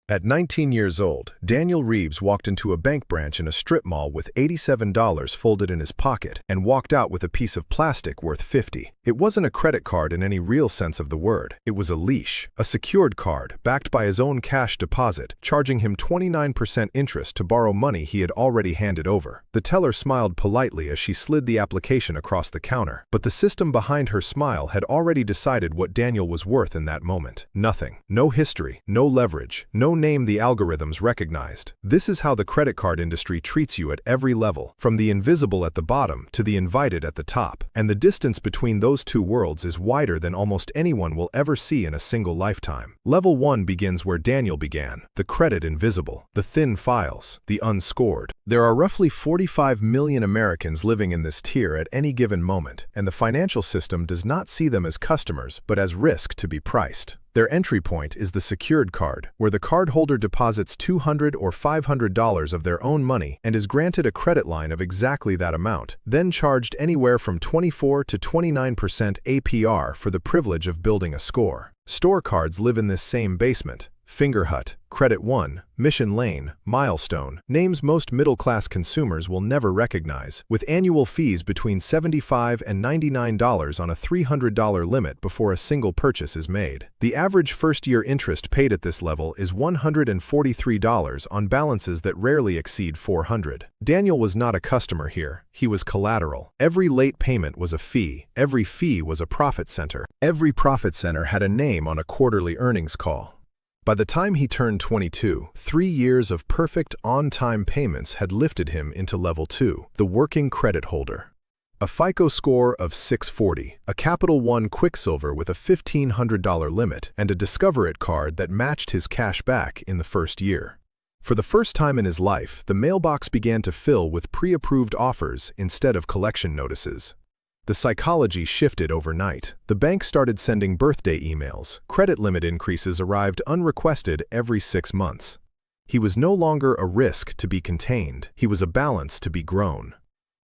At 19 years old, Daniel Reeves walked into a bank branch in a strip mall with $87 folded in his pocket and walked out with a piece of plastic worth $50. It wasn't a credit card in any real sense of the word. It was a leash, a secured card backed by his own cash deposit, charging him 29% interest to borrow money he had already handed over. The teller smiled politely as she slid the application across the counter, but the system behind her smile had already decided what Daniel was worth in that moment. Nothing. No history, no leverage, no name the algorithms recognized. This is how the credit card industry treats you at every level, from the invisible at the bottom to the invited at the top. And the distance between those two worlds is wider than almost anyone will ever see in a single lifetime. Level 1 begins where Daniel began, the credit invisible, the thin files, the unscored. There are roughly 45 million Americans living in this tier at any given moment, and the financial system does not see them as customers, but as risk to be priced. Their entry point is the secured card, where the cardholder deposits $200 or $500 of their own money and is granted a credit line of exactly that amount, then charged anywhere from 24 to 29% APR for the privilege of building a score. Store cards live in this same basement. Fingerhut, Credit One, Mission Lane, Milestone, names most middle-class consumers will never recognize, with annual fees between $75 and $99 on a $300 limit before a single purchase is made. The average first-year interest paid at this level is $143 on balances that rarely exceed $400. Daniel was not a customer here, he was collateral. Every late payment was a fee, every fee was a profit center. Every profit center had a name on a quarterly earnings call. By the time he turned 22, 3 years of perfect on-time payments had lifted him into Level 2, the working credit holder. A FICO score of 640, a Capital One Quicksilver with a $1,500 limit, and a Discover It card that matched his cash back in the first year. For the first time in his life, the mailbox began to fill with pre-approved offers instead of collection notices. The psychology shifted overnight. The bank started sending birthday emails. Credit limit increases arrived unrequested every 6 months. He was no longer a risk to be contained. He was a balance to be grown.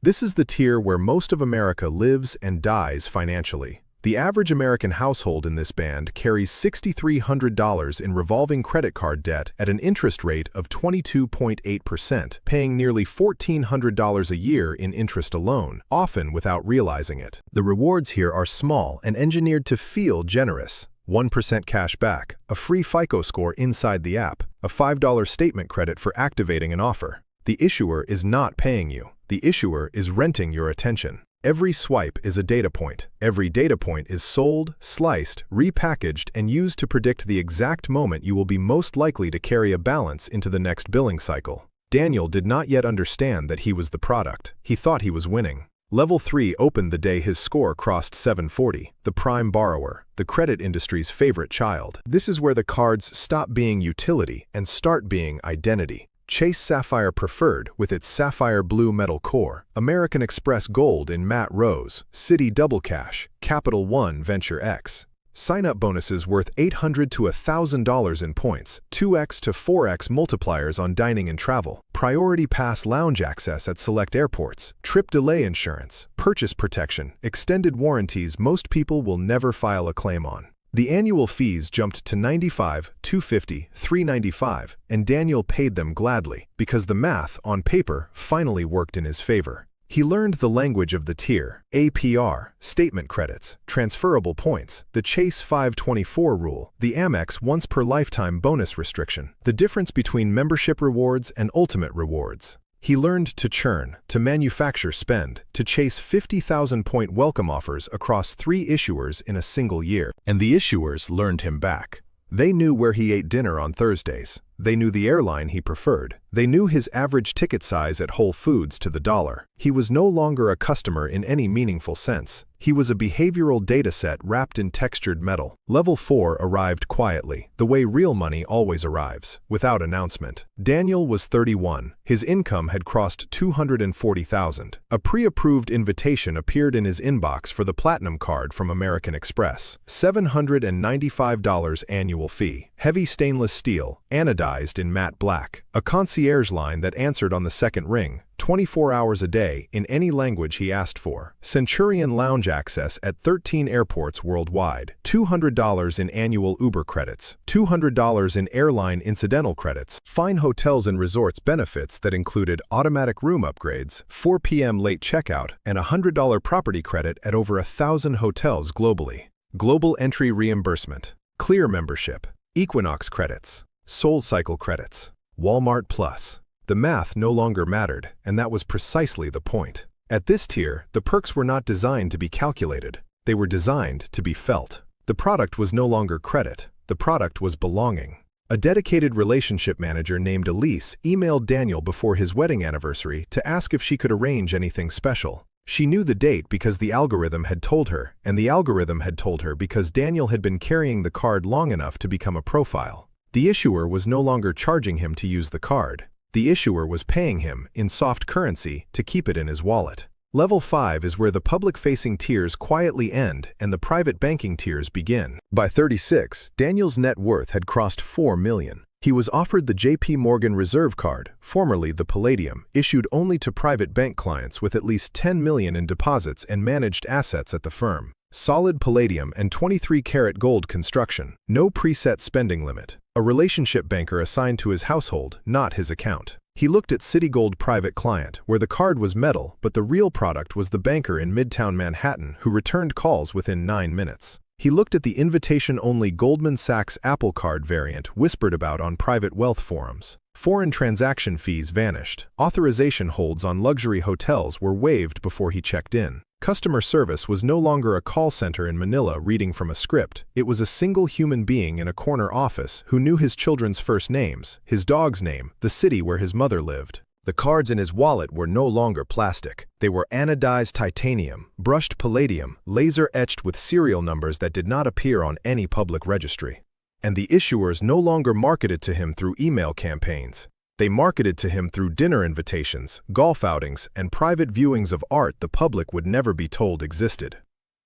This is the tier where most of America lives and dies financially. The average American household in this band carries $6,300 in revolving credit card debt at an interest rate of 22.8%, paying nearly $1,400 a year in interest alone, often without realizing it. The rewards here are small and engineered to feel generous. 1% cash back, a free FICO score inside the app, a $5 statement credit for activating an offer. The issuer is not paying you. The issuer is renting your attention. Every swipe is a data point. Every data point is sold, sliced, repackaged, and used to predict the exact moment you will be most likely to carry a balance into the next billing cycle. Daniel did not yet understand that he was the product. He thought he was winning. Level 3 opened the day his score crossed 740, the prime borrower, the credit industry's favorite child. This is where the cards stop being utility and start being identity. Chase Sapphire Preferred with its sapphire blue metal core, American Express Gold in matte rose, Citi Double Cash, Capital One Venture X. Sign-up bonuses worth $800 to $1,000 in points, 2x to 4x multipliers on dining and travel, priority pass lounge access at select airports, trip delay insurance, purchase protection, extended warranties most people will never file a claim on. The annual fees jumped to $95, $250, $395, and Daniel paid them gladly because the math, on paper, finally worked in his favor. He learned the language of the tier, APR, statement credits, transferable points, the Chase 524 rule, the Amex once-per-lifetime bonus restriction, the difference between membership rewards and ultimate rewards. He learned to churn, to manufacture spend, to chase 50,000-point welcome offers across 3 issuers in a single year. And the issuers learned him back. They knew where he ate dinner on Thursdays. They knew the airline he preferred. They knew his average ticket size at Whole Foods to the dollar. He was no longer a customer in any meaningful sense. He was a behavioral data set wrapped in textured metal. Level 4 arrived quietly, the way real money always arrives, without announcement. Daniel was 31. His income had crossed $240,000. A pre-approved invitation appeared in his inbox for the Platinum card from American Express. $795 annual fee. Heavy stainless steel, anodized in matte black. A concierge concierge line that answered on the second ring, 24 hours a day, in any language he asked for. Centurion Lounge access at 13 airports worldwide. $200 in annual Uber credits. $200 in airline incidental credits. Fine hotels and resorts benefits that included automatic room upgrades, 4 p.m. late checkout, and $100 property credit at over 1,000 hotels globally. Global entry reimbursement. Clear membership. Equinox credits. SoulCycle credits. Walmart Plus. The math no longer mattered, and that was precisely the point. At this tier, the perks were not designed to be calculated. They were designed to be felt. The product was no longer credit. The product was belonging. A dedicated relationship manager named Elise emailed Daniel before his wedding anniversary to ask if she could arrange anything special. She knew the date because the algorithm had told her, and the algorithm had told her because Daniel had been carrying the card long enough to become a profile. The issuer was no longer charging him to use the card. The issuer was paying him, in soft currency, to keep it in his wallet. Level 5 is where the public-facing tiers quietly end and the private banking tiers begin. By 36, Daniel's net worth had crossed $4 million. He was offered the JPMorgan Reserve card, formerly the Palladium, issued only to private bank clients with at least $10 million in deposits and managed assets at the firm. Solid Palladium and 23-karat gold construction. No preset spending limit. A relationship banker assigned to his household, not his account. He looked at Citigold Private Client, where the card was metal, but the real product was the banker in Midtown Manhattan who returned calls within 9 minutes. He looked at the invitation-only Goldman Sachs Apple Card variant whispered about on private wealth forums. Foreign transaction fees vanished. Authorization holds on luxury hotels were waived before he checked in. Customer service was no longer a call center in Manila reading from a script. It was a single human being in a corner office who knew his children's first names, his dog's name, the city where his mother lived. The cards in his wallet were no longer plastic. They were anodized titanium, brushed palladium, laser-etched with serial numbers that did not appear on any public registry. And the issuers no longer marketed to him through email campaigns. They marketed to him through dinner invitations, golf outings, and private viewings of art the public would never be told existed.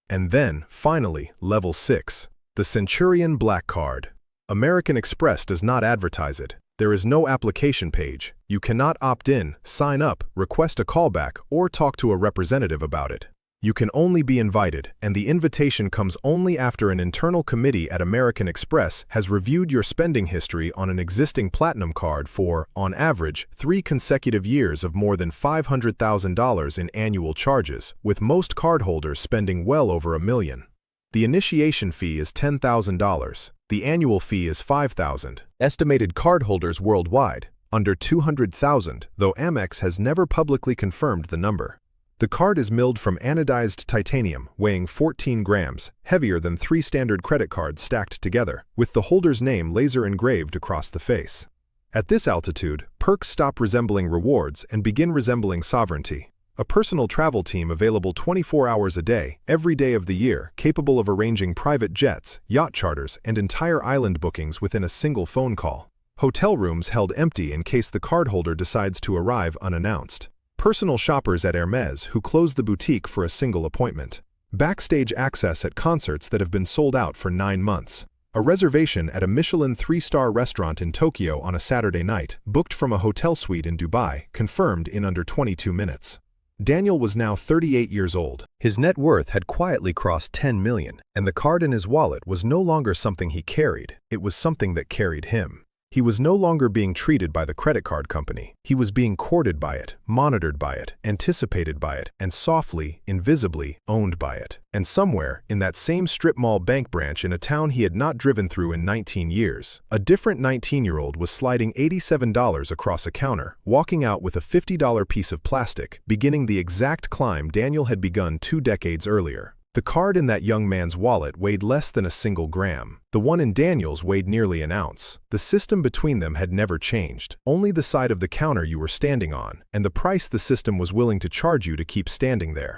And then, finally, Level 6, the Centurion Black Card. American Express does not advertise it. There is no application page. You cannot opt in, sign up, request a callback, or talk to a representative about it. You can only be invited, and the invitation comes only after an internal committee at American Express has reviewed your spending history on an existing platinum card for, on average, 3 consecutive years of more than $500,000 in annual charges, with most cardholders spending well over $1 million. The initiation fee is $10,000. The annual fee is $5,000. Estimated cardholders worldwide, under 200,000, though Amex has never publicly confirmed the number. The card is milled from anodized titanium, weighing 14 grams, heavier than 3 standard credit cards stacked together, with the holder's name laser engraved across the face. At this altitude, perks stop resembling rewards and begin resembling sovereignty. A personal travel team available 24 hours a day, every day of the year, capable of arranging private jets, yacht charters, and entire island bookings within a single phone call. Hotel rooms held empty in case the cardholder decides to arrive unannounced. Personal shoppers at Hermes who close the boutique for a single appointment. Backstage access at concerts that have been sold out for 9 months. A reservation at a Michelin 3-star restaurant in Tokyo on a Saturday night, booked from a hotel suite in Dubai, confirmed in under 22 minutes. Daniel was now 38 years old. His net worth had quietly crossed $10 million, and the card in his wallet was no longer something he carried, it was something that carried him. He was no longer being treated by the credit card company. He was being courted by it, monitored by it, anticipated by it, and softly, invisibly, owned by it. And somewhere, in that same strip mall bank branch in a town he had not driven through in 19 years, a different 19-year-old was sliding $87 across a counter, walking out with a $50 piece of plastic, beginning the exact climb Daniel had begun 2 decades earlier. The card in that young man's wallet weighed less than a single gram. The one in Daniel's weighed nearly an ounce. The system between them had never changed, only the side of the counter you were standing on, and the price the system was willing to charge you to keep standing there.